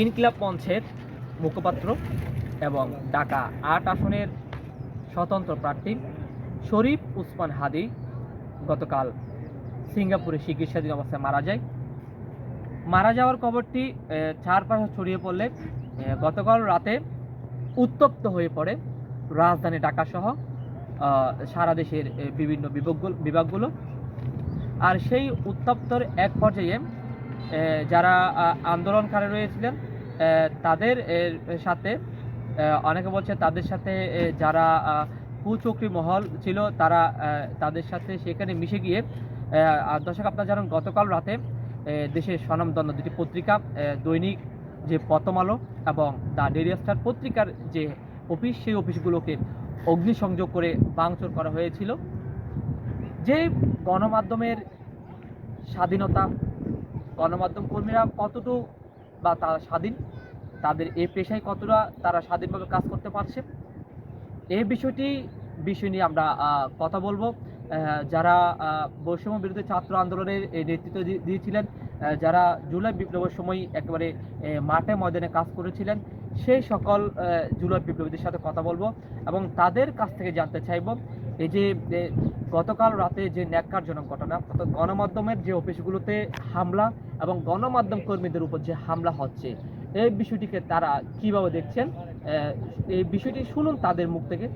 ইনকিলাব মঞ্চের মুখপাত্র এবং ঢাকা ৮ আসনের স্বতন্ত্র প্রার্থী শরীফ ওসমান হাদী গতকাল সিঙ্গাপুরে চিকিৎসাধীন অবস্থায় মারা যায়। মারা যাওয়ার খবরটি চারপাশে ছড়িয়ে পড়লে গতকাল রাতে উত্তপ্ত হয়ে পড়ে রাজধানী ঢাকাসহ সারা দেশের বিভিন্ন বিভাগগুলো। আর সেই উত্তপ্তর এক পর্যায়ে যারা আন্দোলনকারী রয়েছিলেন তাদের সাথে অনেকে বলছে তাদের সাথে যারা কুচক্রী মহল ছিল তারা তাদের সাথে সেখানে মিশে গিয়ে দর্শক আপনারা জানেন গতকাল রাতে দেশের স্বনামধন্য দুটি পত্রিকা দৈনিক যে প্রথম আলো এবং দ্য ডেইলি স্টার পত্রিকার যে অফিস সেই অফিসগুলোকে অগ্নিসংযোগ করে ভাঙচুর করা হয়েছিল। যে গণমাধ্যমের স্বাধীনতা, গণমাধ্যম কর্মীরা কতটুকু বা তারা স্বাধীন, তাদের এই পেশায় কতটা তারা স্বাধীনভাবে কাজ করতে পারছে, এই বিষয় নিয়ে আমরা কথা বলবো। যারা বৈষম্য বিরোধী ছাত্র আন্দোলনের নেতৃত্ব দিয়েছিলেন, যারা জুলাই বিপ্লবের সময় একেবারে মাঠে ময়দানে কাজ করেছিলেন, সেই সকল জুলাই বিপ্লবীদের সাথে কথা বলবো এবং তাদের কাছ থেকে জানতে চাইব এই যে গতকাল রাতে যে ন্যাক্কারজনক ঘটনা, অর্থাৎ গণমাধ্যমের যে অফিসগুলোতে হামলা এবং গণমাধ্যম কর্মীদের উপর যে হামলা হচ্ছে, এই বিষয়টিকে তারা কিভাবে দেখছেন, এই বিষয়টি শুনুন তাদের মুখ থেকে।